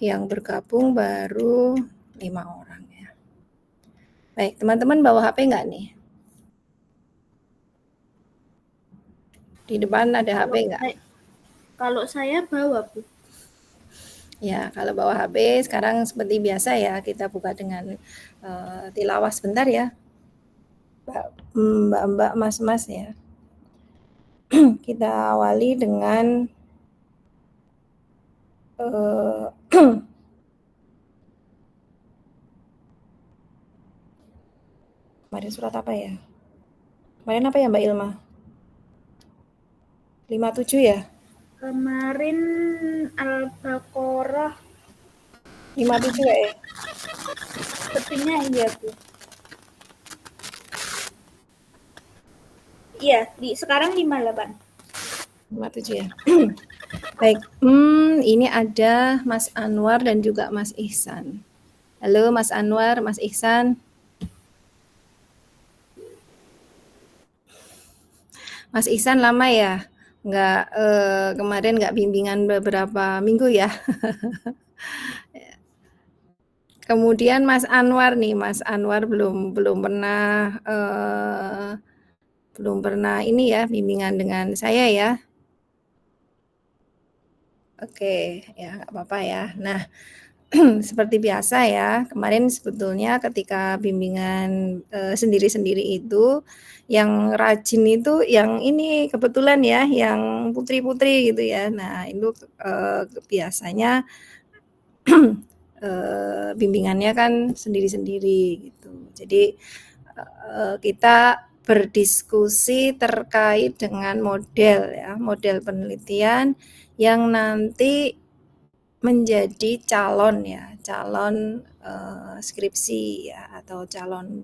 yang bergabung baru 5 orang ya. Baik, teman-teman bawa HP nggak nih? Di depan ada HP nggak? Kalau saya bawa, Bu. Ya, kalau bawa HP sekarang seperti biasa ya, kita buka dengan tilawah sebentar ya, Mbak-mbak, Mas-mas ya. Kita awali dengan kemarin surat apa ya? Kemarin apa ya Mbak Ilma? 57 ya? Kemarin Al-Baqarah 57 ya? sepertinya iya, Bu. Iya, sekarang 58. 57 ya? Baik, ini ada Mas Anwar dan juga Mas Ihsan. Halo Mas Anwar, Mas Ihsan. Mas Ihsan lama ya? Nggak, kemarin nggak bimbingan beberapa minggu ya? Kemudian Mas Anwar nih, Mas Anwar belum pernah ini ya bimbingan dengan saya ya. Oke, ya nggak apa-apa ya. Nah, seperti biasa ya, kemarin sebetulnya ketika bimbingan sendiri-sendiri itu, yang rajin itu yang ini kebetulan ya, yang putri-putri gitu ya. Nah, itu biasanya bimbingannya kan sendiri-sendiri gitu. Jadi kita berdiskusi terkait dengan model ya, model penelitian yang nanti menjadi calon ya, calon skripsi ya, atau calon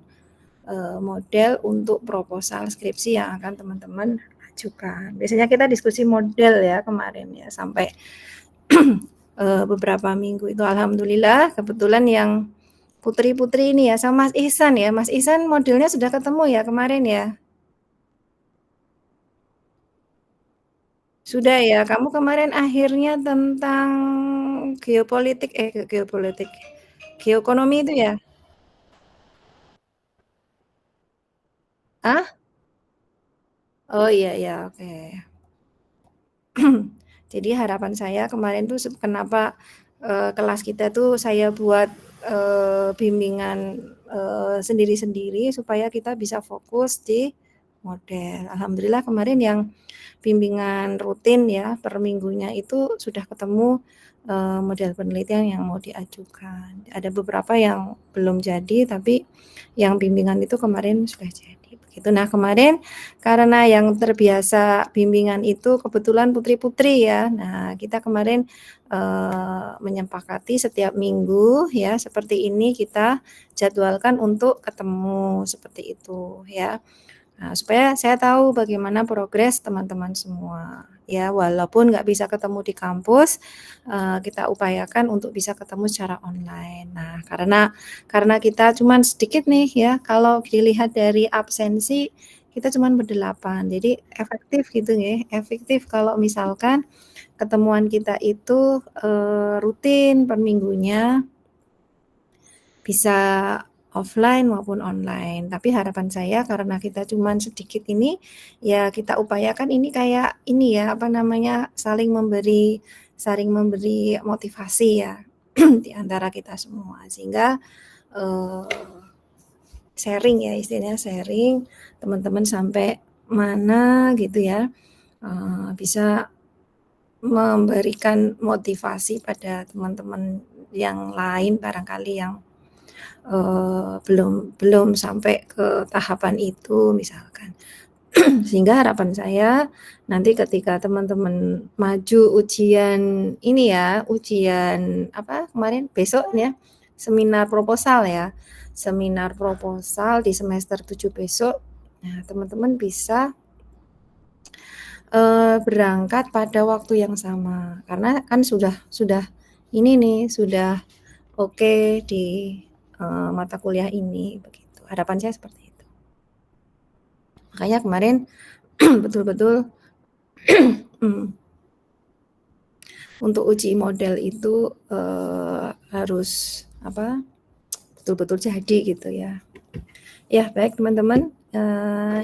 model untuk proposal skripsi yang akan teman-teman ajukan. Biasanya kita diskusi model ya kemarin ya sampai beberapa minggu itu. Alhamdulillah kebetulan yang putri-putri ini ya sama Mas Ihsan ya. Mas Ihsan modelnya sudah ketemu ya kemarin ya? Sudah ya. Kamu kemarin akhirnya tentang geopolitik, geoekonomi itu ya? Ah? Oh iya ya, oke. Jadi harapan saya kemarin tuh kenapa kelas kita tuh saya buat bimbingan sendiri-sendiri supaya kita bisa fokus di model. Alhamdulillah kemarin yang bimbingan rutin ya per minggunya itu sudah ketemu model penelitian yang mau diajukan. Ada beberapa yang belum jadi tapi yang bimbingan itu kemarin sudah jadi. Begitu. Nah kemarin karena yang terbiasa bimbingan itu kebetulan putri-putri ya. Nah kita kemarin menyepakati setiap minggu ya seperti ini kita jadwalkan untuk ketemu seperti itu ya. Nah, supaya saya tahu bagaimana progres teman-teman semua. Ya, walaupun nggak bisa ketemu di kampus, kita upayakan untuk bisa ketemu secara online. Nah, karena kita cuman sedikit nih ya, kalau dilihat dari absensi kita cuman berdelapan. Jadi efektif gitu ya, efektif kalau misalkan ketemuan kita itu rutin per minggunya bisa offline maupun online. Tapi harapan saya karena kita cuman sedikit ini, ya kita upayakan ini kayak ini ya, apa namanya, saling memberi motivasi ya di antara kita semua. Sehingga sharing ya, istilahnya sharing teman-teman sampai mana gitu ya, bisa memberikan motivasi pada teman-teman yang lain barangkali yang belum sampai ke tahapan itu misalkan. Sehingga harapan saya nanti ketika teman-teman maju ujian ini ya, ujian apa kemarin besok ya, seminar proposal ya. Seminar proposal di semester 7 besok. Nah, teman-teman bisa berangkat pada waktu yang sama. Karena kan sudah ini nih, sudah oke di mata kuliah ini begitu. Harapan saya seperti itu. Makanya kemarin betul-betul untuk uji model itu harus betul-betul jadi gitu ya. Ya baik teman-teman,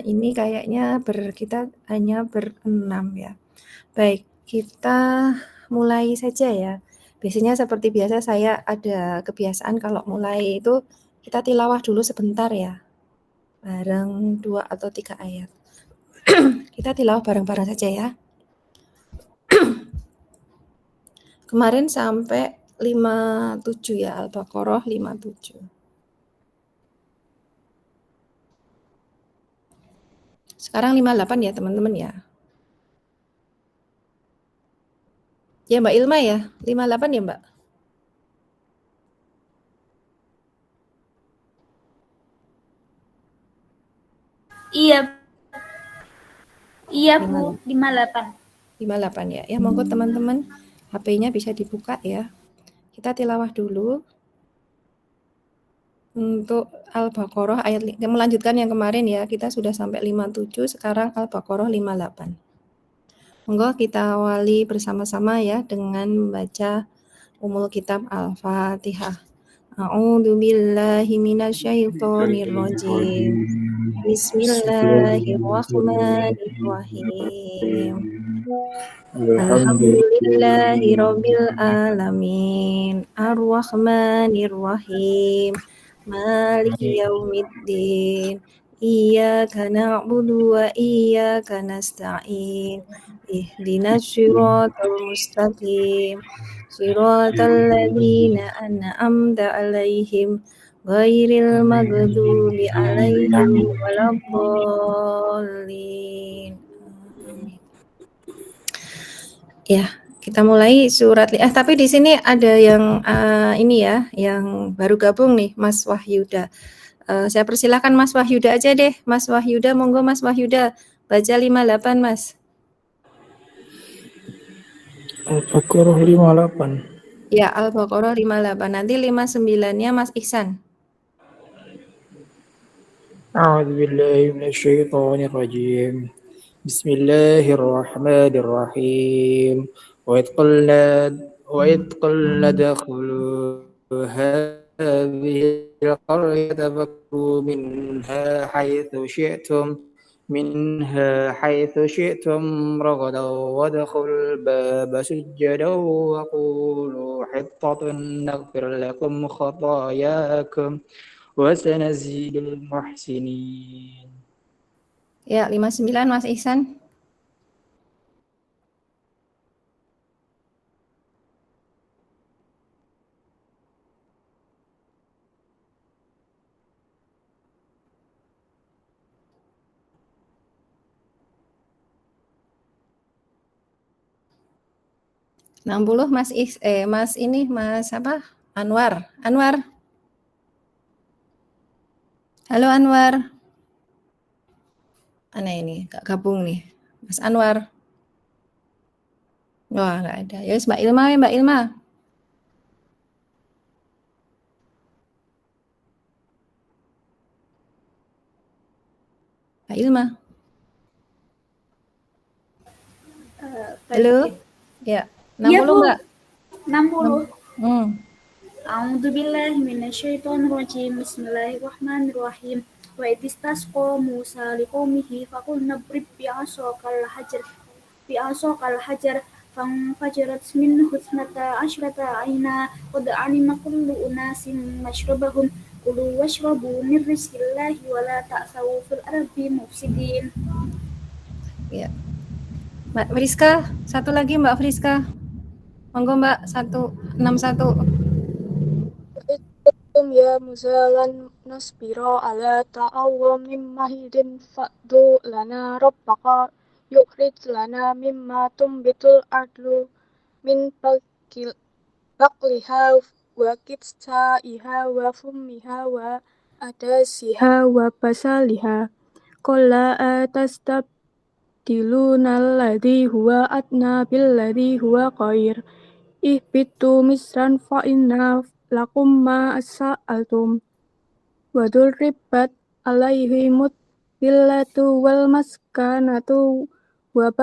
ini kayaknya kita hanya berenam ya. Baik, kita mulai saja ya. Biasanya seperti biasa saya ada kebiasaan kalau mulai itu kita tilawah dulu sebentar ya. Bareng 2 atau 3 ayat. Kita tilawah bareng-bareng saja ya. Kemarin sampai 57 ya, Al-Baqarah 57. Sekarang 58 ya teman-teman ya. Ya Mbak Ilma ya, 58 ya Mbak? Iya. Iya Bu, 58. 58 ya. Ya monggo teman-teman, HP-nya bisa dibuka ya. Kita tilawah dulu. Untuk Al-Baqarah ayat melanjutkan yang kemarin ya, kita sudah sampai 57, sekarang Al-Baqarah 58. Monggo kita awali bersama-sama ya dengan membaca Ummul Kitab Al-Fatihah. A'udzu billahi minasyaitonir rajim. Bismillahirrahmanirrahim. Alhamdulillahirabbil alamin. Arrahmanirrahim. Maliki yaumiddin. Iyyaka na'budu wa iyyaka nasta'in. Ihdinas siratal mustaqim. Siratal ladzina an'amta 'alaihim ghairil maghdubi 'alaihim waladdallin. Amin. Ya, kita mulai surat tapi di sini ada yang ini ya, yang baru gabung nih, Mas Wahyuda. Saya persilakan Mas Wahyuda aja deh. Mas Wahyuda, monggo Mas Wahyuda baca 58 Mas. Al-Baqarah 58. Ya, Al-Baqarah 58. Nanti 59-nya Mas Ihsan. A'udzu billahi minasyaitonir rajim. Bismillahirrahmanirrahim. Wa idh qulna dakhulu hadhihi al-qaryata fakulu minha haythu syi'tum ragadan wadkhulul baba sujjadan wa qulu hittatun naghfir lakum khatayakum wa sanazidul muhsinin. Ya, 59 Mas Ihsan. Mas Mas Anwar. Halo Anwar. Aneh ini, gak gabung nih. Mas Anwar. Wah, gak ada. Ya, Mbak Ilma ya, Mbak Ilma. Mbak Ilma. Halo. Ya, 60 ya, Bu. Mbak. 60. A'udzubillahi minasyaitonirrajim. Bismillahirrahmanirrahim. Wa idistasqa Musa liqaumihi faqulna idrib bi'asakal hajar fanfajarat minhu ithnata asyrata ayna qad alima kullu unasin mashrabahum kulu washrabu min rizqillahi wa la ta'thaw fil ardi mufsidin. Ya. Mbak Friska, satu lagi Mbak Friska. Monggo Mbak, 161. Ya muzalan nasbiro ala ta'awwamim mahidin fa'du lana rabbaka yukhrij lana mimma tumbitul ardu min bakliha wa kitsaiha wa fummiha wa adasiha wa basaliha qala atastabdiluna alladhi huwa adna billadhi huwa khair ihbitu misran fa inna lakum ma sa'altum wa duribat alaihimut billatu wal maskanatu wa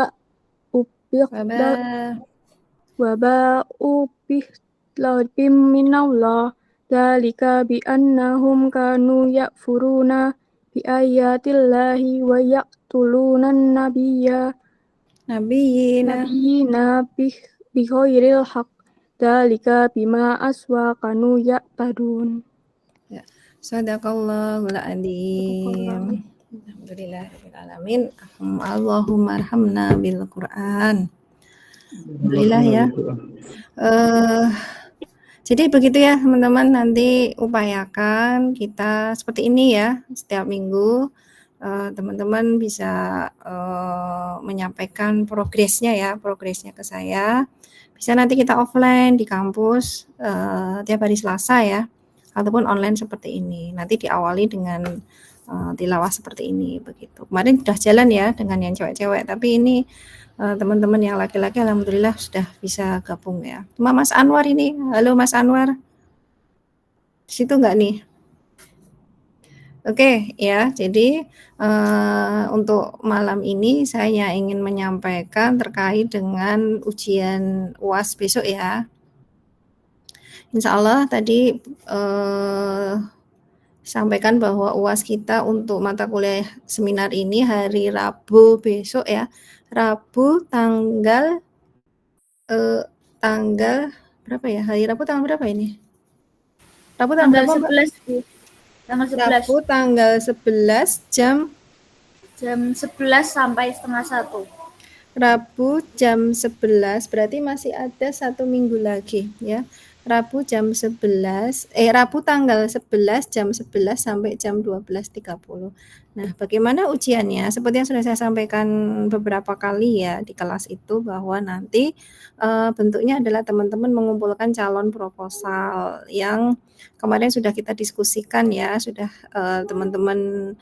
وباءوا بغضب من الله ذلك بأنهم كانوا يكفرون بآيات الله ويقتلون Nabiyina. نبينا بغير الحق ذلك بما أسوا كانوا يعتدون. Sadaqallahul adzim. Alhamdulillahirrahmanirrahim. Allahumma arhamna bil Quran. Alhamdulillah ya. Jadi begitu ya teman-teman, nanti upayakan kita seperti ini ya, setiap minggu teman-teman bisa menyampaikan progresnya ke saya. Bisa nanti kita offline di kampus tiap hari Selasa ya, ataupun online seperti ini. Nanti diawali dengan tilawah seperti ini begitu. Kemarin sudah jalan ya dengan yang cewek-cewek, tapi ini teman-teman yang laki-laki alhamdulillah sudah bisa gabung ya. Cuma Mas Anwar ini, halo Mas Anwar. Di situ enggak nih? Oke ya, jadi untuk malam ini saya ingin menyampaikan terkait dengan ujian UAS besok ya. Insya Allah tadi sampaikan bahwa UAS kita untuk mata kuliah seminar ini hari Rabu besok ya. Rabu tanggal berapa ya? Hari Rabu tanggal berapa ini? Rabu tanggal 11 Bu. Tanggal 11. Rabu tanggal 11 jam 11 sampai setengah 1. Rabu jam 11 berarti masih ada 1 minggu lagi ya. Rabu jam 11 Rabu tanggal 11 jam 11 sampai jam 12.30. Nah, bagaimana ujiannya? Seperti yang sudah saya sampaikan beberapa kali ya di kelas itu, bahwa nanti bentuknya adalah teman-teman mengumpulkan calon proposal yang kemarin sudah kita diskusikan ya, sudah teman-teman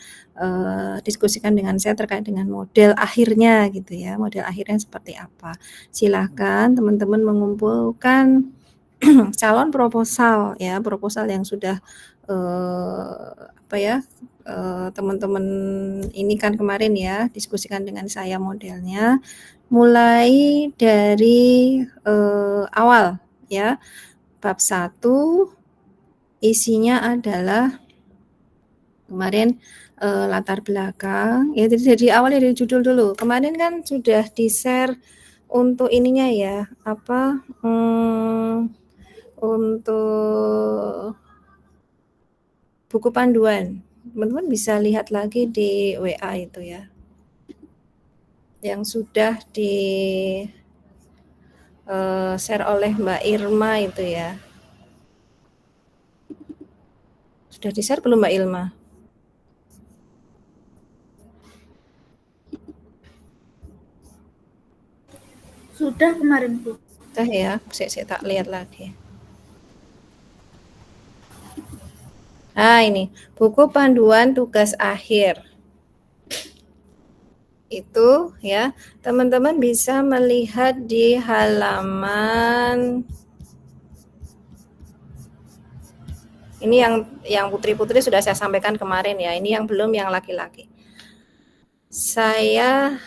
diskusikan dengan saya terkait dengan model akhirnya gitu ya. Model akhirnya seperti apa? Silakan teman-teman mengumpulkan calon proposal ya, proposal yang sudah teman-teman ini kan kemarin ya diskusikan dengan saya modelnya, mulai dari awal ya. Bab 1 isinya adalah kemarin latar belakang ya, jadi awalnya dari judul dulu. Kemarin kan sudah di-share untuk ininya ya, untuk buku panduan. Teman-teman bisa lihat lagi di WA itu ya, yang sudah di share oleh Mbak Irma itu ya. Sudah di share belum Mbak Irma? Sudah kemarin Bu. Sudah ya, saya tak lihat lagi. Nah ini, buku panduan tugas akhir. Itu ya, teman-teman bisa melihat di halaman ini, yang putri-putri sudah saya sampaikan kemarin ya. Ini yang belum, yang laki-laki. Saya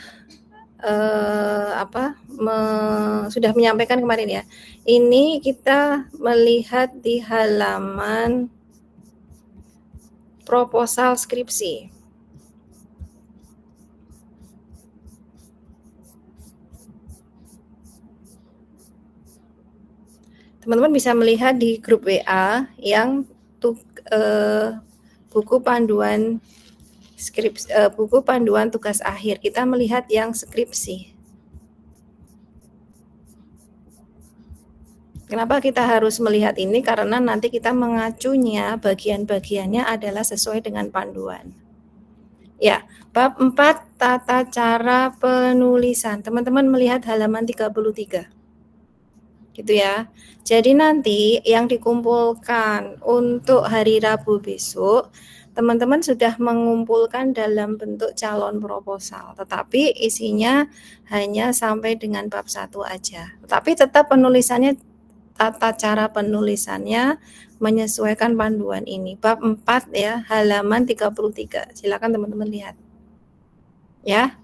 sudah menyampaikan kemarin ya. Ini kita melihat di halaman proposal skripsi. Teman-teman bisa melihat di grup WA yang buku panduan skripsi, buku panduan tugas akhir. Kita melihat yang skripsi. Kenapa kita harus melihat ini? Karena nanti kita mengacunya, bagian-bagiannya adalah sesuai dengan panduan. Ya, bab 4 tata cara penulisan. Teman-teman melihat halaman 33. Gitu ya. Jadi nanti yang dikumpulkan untuk hari Rabu besok, teman-teman sudah mengumpulkan dalam bentuk calon proposal, tetapi isinya hanya sampai dengan bab 1 aja. Tetapi tetap penulisannya, tata cara penulisannya menyesuaikan panduan ini. Bab 4 ya, halaman 33. Silakan teman-teman lihat. Ya.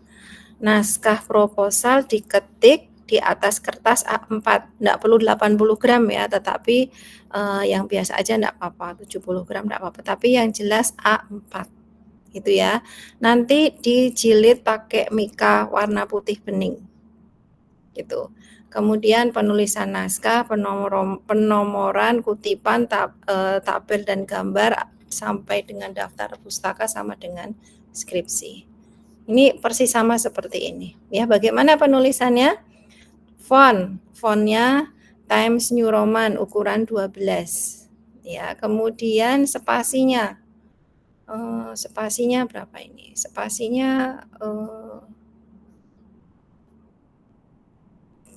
Naskah proposal diketik di atas kertas A4, enggak perlu 80 gram ya, tetapi yang biasa aja enggak apa-apa, 70 gram enggak apa-apa, tapi yang jelas A4 gitu ya. Nanti dijilid pakai mika warna putih bening gitu. Kemudian penulisan naskah, penomoran, kutipan, tabel dan gambar sampai dengan daftar pustaka sama dengan skripsi. Ini persis sama seperti ini. Ya, bagaimana penulisannya? Fontnya Times New Roman ukuran 12. Ya, kemudian spasinya. Spasinya berapa ini? Spasinya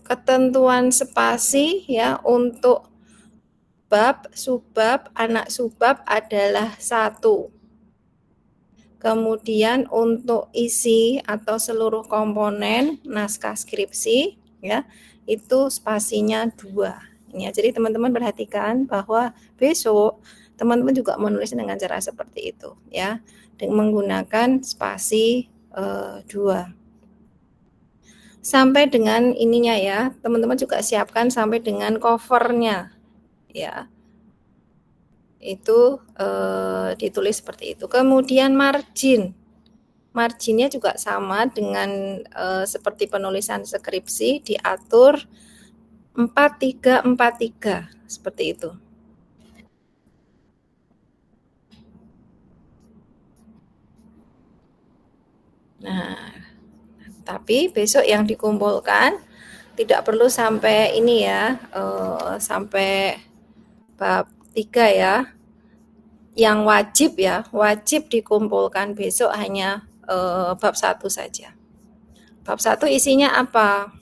ketentuan spasi ya untuk bab, subbab, anak subbab adalah 1. Kemudian untuk isi atau seluruh komponen naskah skripsi ya, itu spasinya 2. Ini ya, jadi teman-teman perhatikan bahwa besok teman-teman juga menulis dengan cara seperti itu ya, dengan menggunakan spasi 2. Sampai dengan ininya ya, teman-teman juga siapkan sampai dengan covernya ya. Itu ditulis seperti itu. Kemudian marginnya juga sama dengan seperti penulisan skripsi, diatur 4343 seperti itu. Nah, tapi besok yang dikumpulkan tidak perlu sampai ini ya, sampai bab 3 ya. Yang wajib dikumpulkan besok hanya bab 1 saja. Bab 1 isinya apa?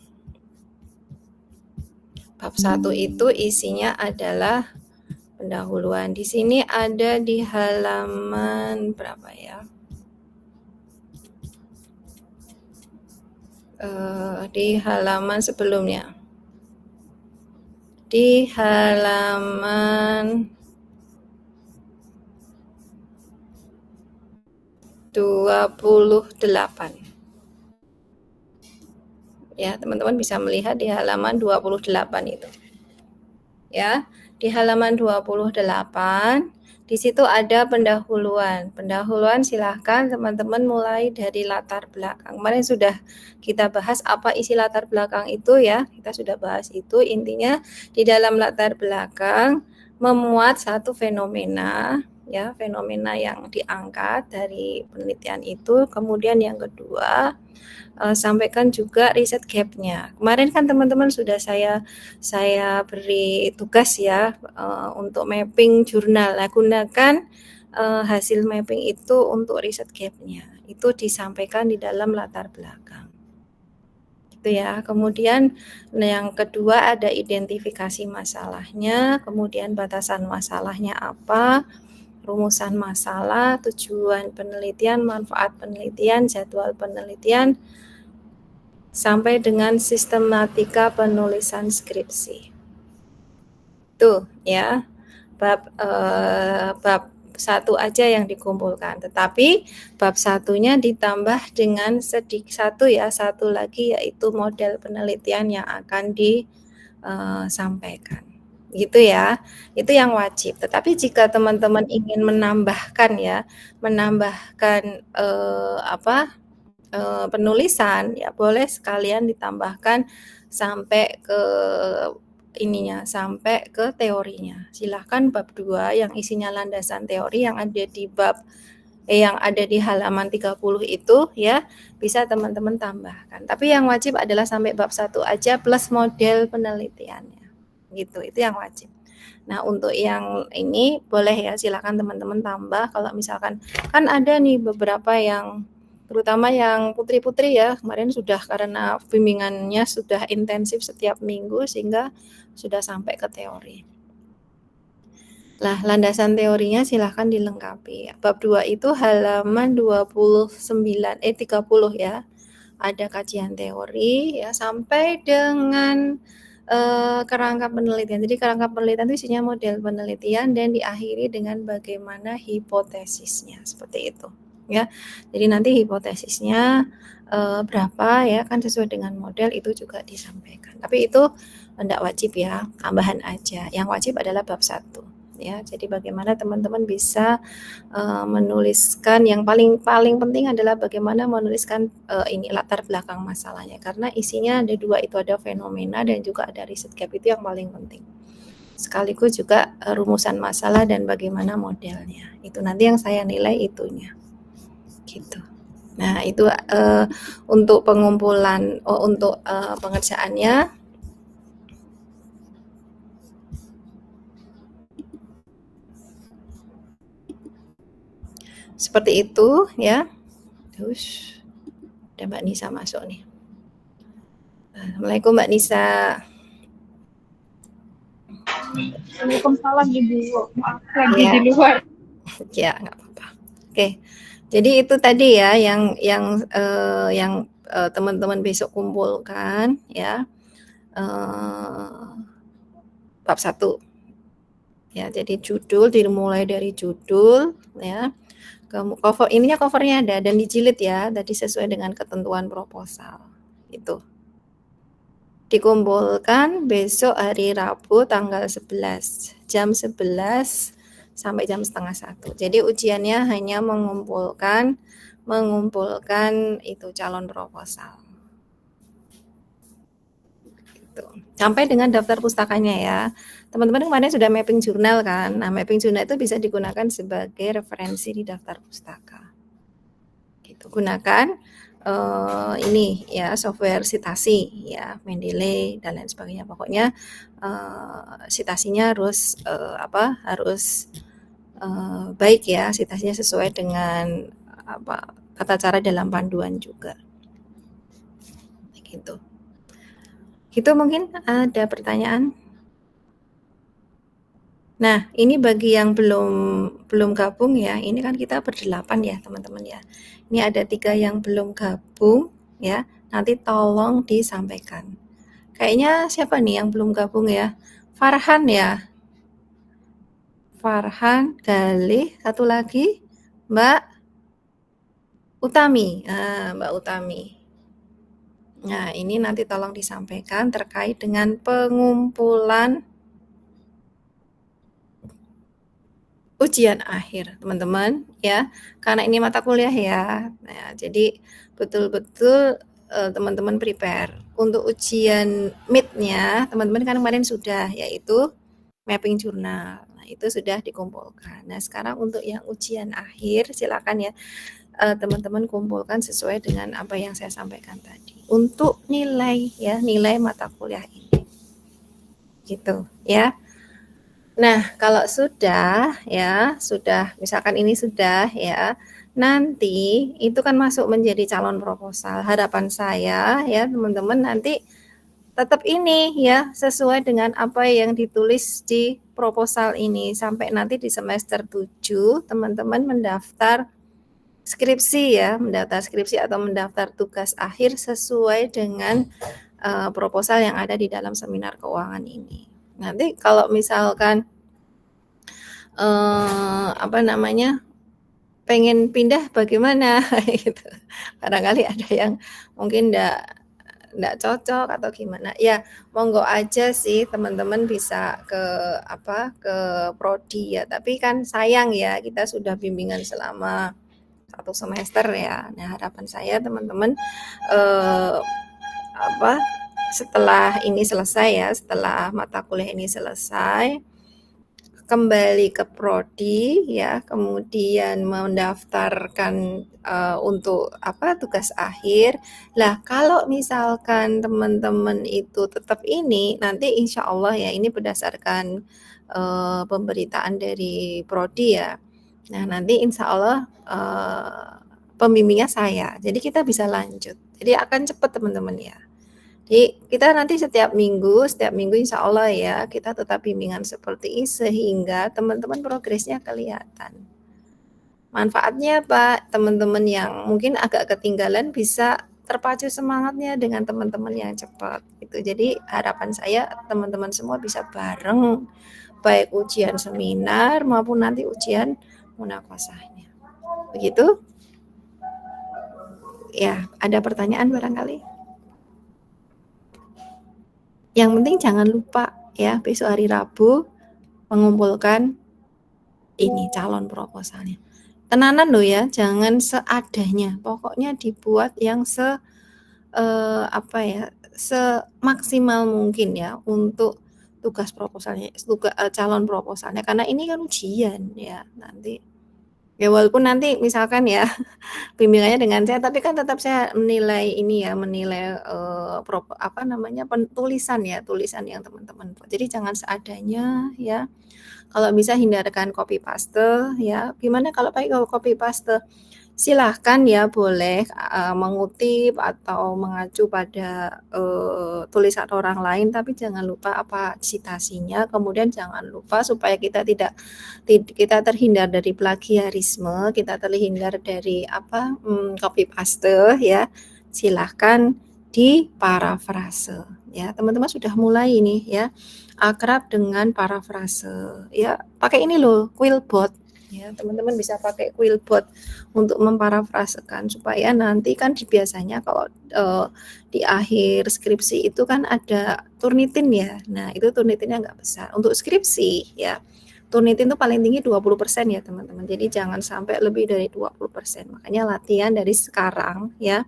Bab 1 itu isinya adalah pendahuluan. Di sini ada di halaman berapa ya? Di halaman sebelumnya. Di halaman 28. Ya, teman-teman bisa melihat di halaman 28 itu. Ya, di halaman 28 di situ ada pendahuluan. Pendahuluan silahkan teman-teman mulai dari latar belakang. Kemarin sudah kita bahas apa isi latar belakang itu ya. Kita sudah bahas itu. Intinya di dalam latar belakang memuat satu fenomena ya, fenomena yang diangkat dari penelitian itu. Kemudian yang kedua, sampaikan juga riset gap-nya. Kemarin kan teman-teman sudah saya beri tugas ya untuk mapping jurnal. Nah, gunakan hasil mapping itu untuk riset gap-nya. Itu disampaikan di dalam latar belakang. Gitu ya. Kemudian yang kedua ada identifikasi masalahnya, kemudian batasan masalahnya apa, rumusan masalah, tujuan penelitian, manfaat penelitian, jadwal penelitian, sampai dengan sistematika penulisan skripsi. Tuh ya, bab 1 aja yang dikumpulkan, tetapi bab 1-nya ditambah dengan satu lagi yaitu model penelitian yang akan disampaikan. Gitu ya, itu yang wajib. Tetapi jika teman-teman ingin menambahkan penulisan ya boleh sekalian ditambahkan sampai ke sampai ke teorinya. Silahkan bab 2 yang isinya landasan teori yang ada di yang ada di halaman 30 itu ya bisa teman-teman tambahkan. Tapi yang wajib adalah sampai bab 1 aja plus model penelitiannya. Gitu, itu yang wajib. Nah, untuk yang ini boleh ya silakan teman-teman tambah kalau misalkan kan ada nih beberapa yang terutama yang putri-putri ya, kemarin sudah karena bimbingannya sudah intensif setiap minggu sehingga sudah sampai ke teori. Nah, landasan teorinya silahkan dilengkapi. Bab 2 itu halaman 30 ya. Ada kajian teori ya sampai dengan kerangka penelitian. Jadi kerangka penelitian itu isinya model penelitian dan diakhiri dengan bagaimana hipotesisnya, seperti itu. ya. Jadi nanti hipotesisnya berapa ya kan sesuai dengan model itu juga disampaikan. Tapi itu tidak wajib ya, tambahan aja. Yang wajib adalah bab 1 ya. Jadi bagaimana teman-teman bisa menuliskan, yang paling penting adalah bagaimana menuliskan ini latar belakang masalahnya, karena isinya ada 2, itu ada fenomena dan juga ada riset gap, itu yang paling penting. Sekaligus juga rumusan masalah dan bagaimana modelnya. Itu nanti yang saya nilai itunya. Gitu. Nah, itu untuk pengumpulan untuk pengerjaannya. Seperti itu ya. Terus ada Mbak Nisa masuk nih. Assalamualaikum Mbak Nisa. Waalaikumsalam Ibu. Maaf lagi di luar. Ya, nggak apa-apa. Oke. Jadi itu tadi ya yang teman-teman besok kumpulkan ya. Bab 1. Ya, jadi judul dimulai dari judul ya. Covernya ada dan dijilid ya, tadi sesuai dengan ketentuan proposal. Itu. Dikumpulkan besok hari Rabu tanggal 11 jam 11 sampai jam setengah 1. Jadi ujiannya hanya mengumpulkan itu calon proposal. Gitu. Sampai dengan daftar pustakanya ya. Teman-teman kemarin sudah mapping jurnal kan. Nah, mapping jurnal itu bisa digunakan sebagai referensi di daftar pustaka. Gitu. Gunakan ini ya, software citasi ya, Mendeley dan lain sebagainya. Pokoknya citasinya harus harus baik ya, citasinya sesuai dengan tata cara dalam panduan juga. Gitu. Gitu mungkin ada pertanyaan. Nah, ini bagi yang belum gabung ya, ini kan kita berdelapan ya teman-teman ya. Ini ada 3 yang belum gabung ya, nanti tolong disampaikan. Kayaknya siapa nih yang belum gabung ya? Farhan ya? Farhan, Galih, satu lagi Mbak Utami. Mbak Utami. Nah, ini nanti tolong disampaikan terkait dengan pengumpulan ujian akhir, teman-teman ya. Karena ini mata kuliah ya. Nah, jadi betul-betul teman-teman prepare. Untuk ujian mid-nya, teman-teman kan kemarin sudah, yaitu mapping jurnal. Nah, itu sudah dikumpulkan. Nah, sekarang untuk yang ujian akhir, silakan ya teman-teman kumpulkan sesuai dengan apa yang saya sampaikan tadi. Untuk nilai ya, nilai mata kuliah ini. Gitu ya. Nah, kalau sudah ya, misalkan ini sudah ya, nanti itu kan masuk menjadi calon proposal. Harapan saya ya, teman-teman nanti tetap ini ya, sesuai dengan apa yang ditulis di proposal ini. Sampai nanti di semester 7, teman-teman mendaftar skripsi ya, mendaftar skripsi atau mendaftar tugas akhir sesuai dengan proposal yang ada di dalam seminar keuangan ini. Nanti kalau misalkan pengen pindah bagaimana gitu. Barangkali ada yang mungkin enggak cocok atau gimana. Ya, monggo aja sih teman-teman bisa ke prodi ya. Tapi kan sayang ya, kita sudah bimbingan selama 1 semester ya. Nah, harapan saya teman-teman setelah ini selesai ya, setelah mata kuliah ini selesai, kembali ke prodi ya, kemudian mendaftarkan untuk tugas akhir. Lah, kalau misalkan teman-teman itu tetap ini, nanti insya Allah ya, ini berdasarkan pemberitaan dari prodi ya. Nah, nanti insya Allah pembimbingnya saya, jadi kita bisa lanjut. Jadi akan cepat teman-teman ya. Jadi kita nanti setiap minggu insya Allah ya, kita tetap bimbingan seperti ini sehingga teman-teman progresnya kelihatan. Manfaatnya Pak, teman-teman yang mungkin agak ketinggalan bisa terpacu semangatnya dengan teman-teman yang cepat. Gitu. Jadi harapan saya teman-teman semua bisa bareng, baik ujian seminar maupun nanti ujian munaqashahnya. Begitu? Ya, ada pertanyaan barangkali? Yang penting jangan lupa ya, besok hari Rabu mengumpulkan ini calon proposalnya. Tenanan loh ya, jangan seadanya. Pokoknya dibuat yang semaksimal mungkin ya untuk tugas proposalnya, calon proposalnya. Karena ini kan ujian ya nanti. Ya walaupun nanti misalkan ya bimbingannya dengan saya, tapi kan tetap saya menilai ini ya, menilai tulisan yang teman-teman buat. Jadi jangan seadanya ya. Kalau bisa hindarkan copy paste ya. Gimana kalau pakai copy paste? Silahkan ya, boleh mengutip atau mengacu pada tulisan orang lain, tapi jangan lupa apa citasinya. Kemudian jangan lupa supaya kita terhindar dari plagiarisme, kita terhindar dari copy paste ya. Silahkan di parafrase ya. Teman-teman sudah mulai ini ya akrab dengan parafrase ya. Pakai ini loh, Quillbot. Ya, teman-teman bisa pakai Quillbot untuk memparafrasekan supaya nanti kan biasanya kalau di akhir skripsi itu kan ada Turnitin ya. Nah, itu Turnitinnya nggak besar. Untuk skripsi ya, Turnitin itu paling tinggi 20% ya, teman-teman. Jadi jangan sampai lebih dari 20%. Makanya latihan dari sekarang ya.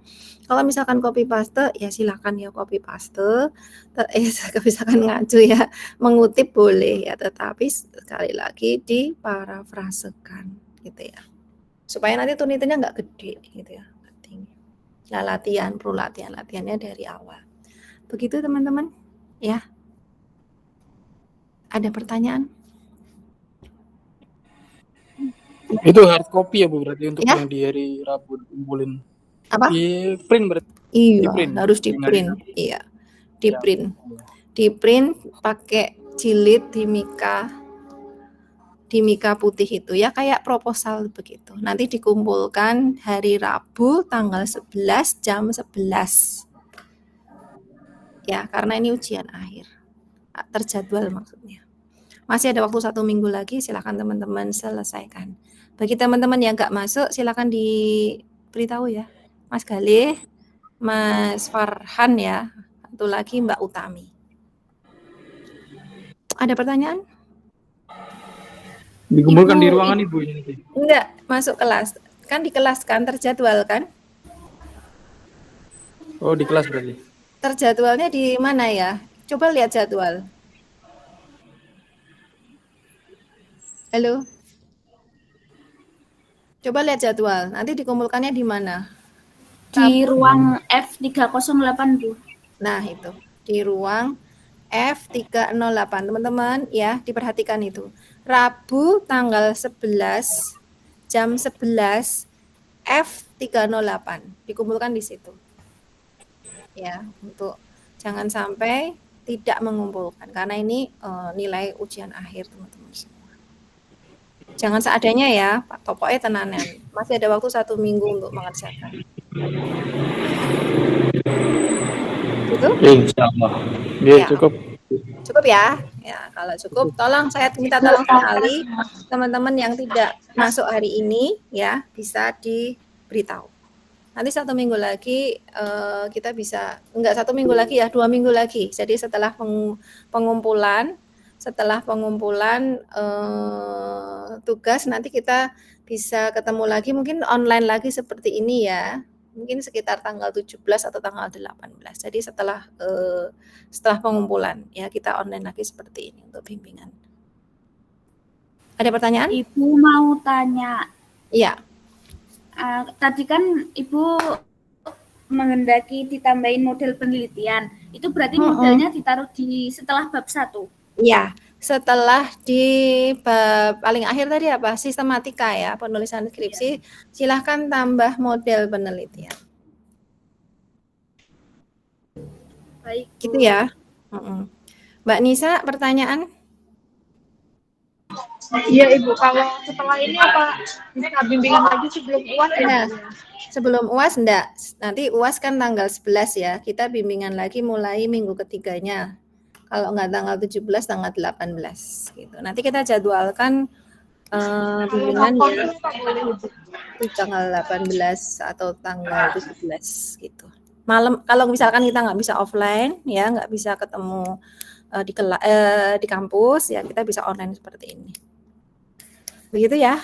Kalau misalkan copy paste ya silakan ya copy paste. Misalkan ngacu ya, mengutip boleh ya, tetapi sekali lagi diparafrasekan gitu ya. Supaya nanti Turnitinnya nggak gede gitu ya, nggak tinggi. Nah, latihannya dari awal. Begitu teman-teman ya. Ada pertanyaan? Itu hard copy ya Bu, berarti untuk Ya? yang di hari Rabu kumpulin. Apa? Di print berarti. Iya, Di-print. harus di print. Iya. Di print. Di print pakai jilid di mika putih itu ya, kayak proposal begitu. Nanti dikumpulkan hari Rabu tanggal 11 jam 11. Ya, karena ini ujian akhir. Terjadwal maksudnya. Masih ada waktu 1 minggu lagi, silakan teman-teman selesaikan. Bagi teman-teman yang nggak masuk, silakan diberitahu ya. Mas Galih, Mas Farhan ya, satu lagi Mbak Utami. Ada pertanyaan? Dikumpulkan di ruangan Ibu ini. Enggak, masuk kelas. Kan di kelas kan, terjadwal kan? Oh, di kelas berarti. Terjadwalnya di mana ya? Coba lihat jadwal. Halo? Coba lihat jadwal. Nanti dikumpulkannya di mana? Di ruang F308, Bu. Nah, itu. Di ruang F308. Teman-teman ya, diperhatikan itu. Rabu tanggal 11 jam 11 F308. Dikumpulkan di situ. Ya, untuk jangan sampai tidak mengumpulkan karena ini nilai ujian akhir teman-teman semua. Jangan seadanya ya, Pak. Pokoknya tenanan. Masih ada waktu 1 minggu untuk mengerjakan. Gitu? Insyaallah. Ya, cukup. Cukup ya. Ya, kalau cukup tolong saya minta tolong sekali teman-teman yang tidak masuk hari ini ya bisa diberitahu. Nanti 1 minggu lagi kita bisa, enggak 1 minggu lagi ya, 2 minggu lagi. Jadi setelah pengumpulan tugas nanti kita bisa ketemu lagi, mungkin online lagi seperti ini ya. Mungkin sekitar tanggal 17 atau tanggal 18. Jadi setelah pengumpulan ya kita online lagi seperti ini untuk bimbingan. Ada pertanyaan? Ibu mau tanya. Iya. Tadi kan Ibu menghendaki ditambahin model penelitian. Itu berarti modelnya ditaruh di setelah bab 1. Iya, setelah di bab paling akhir tadi apa? Sistematika ya, penulisan skripsi. Silahkan tambah model penelitian. Baik. Gitu ya. Mbak Nisa, pertanyaan? Iya Ibu, kalau setelah ini apa bisa bimbingan lagi sebelum UAS ya? Nah, sebelum UAS enggak. Nanti UAS kan tanggal 11 ya. Kita bimbingan lagi mulai minggu ketiganya. Kalau enggak tanggal 17, tanggal 18 gitu. Nanti kita jadwalkan bimbingan ya. itu tanggal 18 atau tanggal 17 gitu. Malam kalau misalkan kita nggak bisa offline ya, nggak bisa ketemu di kampus ya, kita bisa online seperti ini. Begitu ya.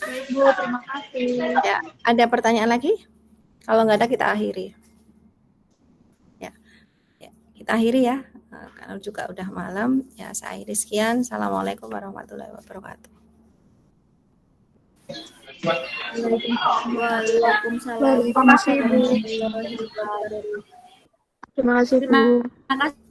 Baik, Bu, terima kasih. Ya, ada pertanyaan lagi? Kalau nggak ada kita akhiri. Ya, kita akhiri ya. Karena juga udah malam. Ya, saya akhiri sekian. Assalamualaikum warahmatullahi wabarakatuh. Waalaikumsalam warahmatullahi wabarakatuh. Terima kasih Bu. Terima kasih.